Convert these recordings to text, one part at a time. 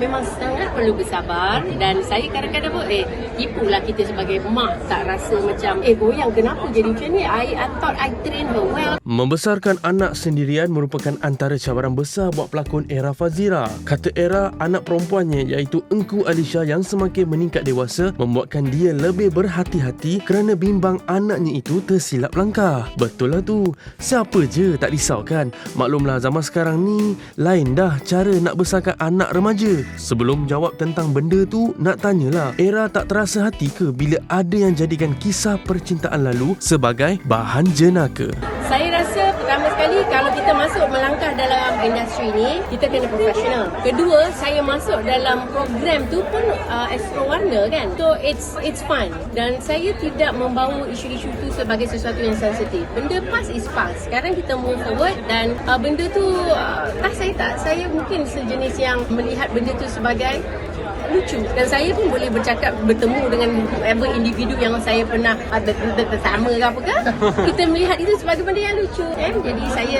memang sangat perlu bersabar. Dan saya kadang-kadang pun tipulah kita sebagai mak tak rasa macam goyang kenapa jadi macam ni. I thought I train her well. Membesarkan anak sendirian merupakan antara cabaran besar buat pelakon Era Fazira. Kata Era, anak perempuannya iaitu Engku Alisha yang semakin meningkat dewasa membuatkan dia lebih berhati-hati kerana bimbang anaknya itu tersilap langkah. Betul lah tu, siapa je tak risau kan? Maklumlah zaman sekarang ni lain dah cara nak besarkan anak remaja. Sebelum jawab tentang benda tu, nak tanyalah, Era tak terasa hati ke bila ada yang jadikan kisah percintaan lalu sebagai bahan jenaka? Saya rasa pertama sekali kalau kita masuk melangkah dalam industri ni, kita kena profesional. Kedua, saya masuk dalam program tu pun extra warna kan. So it's fun. Dan saya tidak membawa isu-isu tu sebagai sesuatu yang sensitif. Benda past is past. Sekarang kita move forward dan benda tu saya mungkin sejenis yang melihat benda tu sebagai lucu. Dan saya pun boleh bertemu dengan individu yang saya pernah bersama ke apa ke. Kita melihat itu sebagai benda yang lucu kan. Jadi saya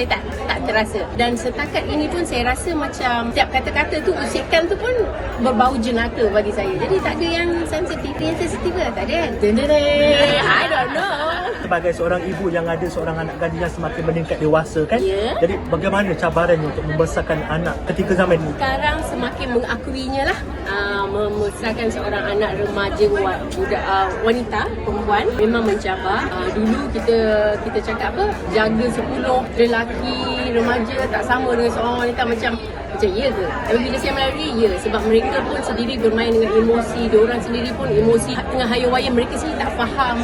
tak terasa. Dan setakat ini pun saya rasa macam setiap kata-kata tu, usikan tu pun berbau jenaka bagi saya. Jadi tak ada yang sensitif. Yang sensitif lah tak ada kan. I don't know. Sebagai seorang ibu yang ada seorang anak gadis yang semakin meningkat dewasa kan. Jadi bagaimana cabarannya untuk membesarkan anak ketika zaman ini? Sekarang semakin mengakuinya lah. Membesarkan seorang anak remaja wanita perempuan memang mencabar. Dulu kita cakap apa, jaga 10 lelaki remaja tak sama dengan seorang wanita macam ya ke? Tapi bila saya melalui, ya, sebab mereka pun sendiri bermain dengan emosi. Diorang sendiri pun emosi tengah hayam-hayam, mereka sendiri tak faham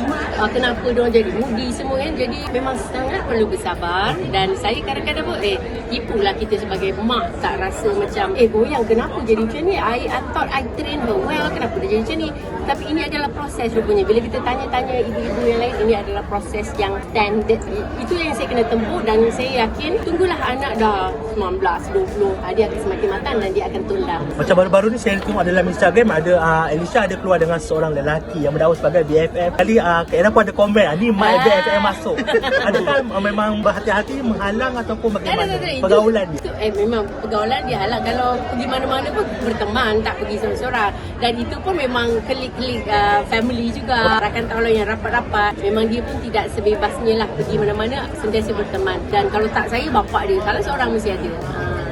kenapa diorang jadi moody semua kan. Jadi memang sangat perlu bersabar. Dan saya kadang-kadang pun tipulah kita sebagai mak tak rasa macam goyang kenapa jadi macam ni. I thought I train her well, kenapa dia jadi macam ni. Tapi ini adalah proses rupanya. Bila kita tanya-tanya ibu-ibu yang lain, ini adalah proses yang standard. Itu yang saya kena tempuh. Dan saya yakin tunggulah anak dah 19, 20, dia akan semakin matang dan dia akan tundang. Macam baru-baru ni saya tengok dalam Instagram ada Alisha ada keluar dengan seorang lelaki yang mendakwa sebagai BFF. Kali Kak Era pun ada komen, ni my BFF masuk. Adakah memang berhati-hati menghalang ataupun bagaimana pergaulan dia? Memang pergaulan dia halang. Kalau pergi mana-mana pun berteman, tak pergi seorang-seorang. Dan itu pun memang klik-klik family juga. Rakan taulan yang rapat-rapat. Memang dia pun tidak sebebasnya lah pergi mana-mana, sentiasa berteman. Dan kalau tak saya, bapak dia, salah seorang mesti ada.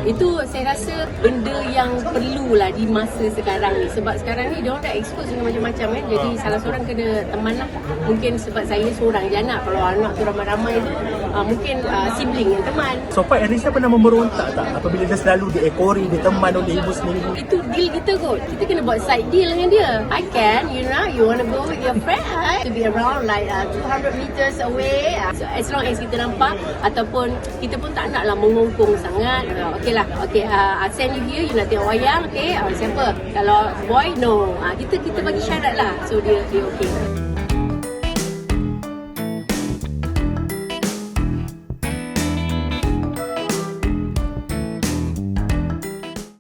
Itu saya rasa benda yang perlulah di masa sekarang ni. Sebab sekarang ni diorang dah expose dengan macam-macam kan. Jadi salah seorang kena teman lah. Mungkin sebab saya seorang je anak. Kalau anak tu ramai-ramai tu mungkin sibling yang teman. So far Alisha pernah memberontak tak apabila dia selalu diekori, diteman oleh ibu sendiri? Itu deal kita kot. Kita kena buat side deal dengan dia. I can, you wanna go with your friend to be around like 200 meters away. So as long as kita nampak, ataupun kita pun tak nak lah mengongkong sangat. Okay, I send you here, you nak tengok wayang, okay, siapa? Kalau boy, no. Kita bagi syarat lah. So dia okay.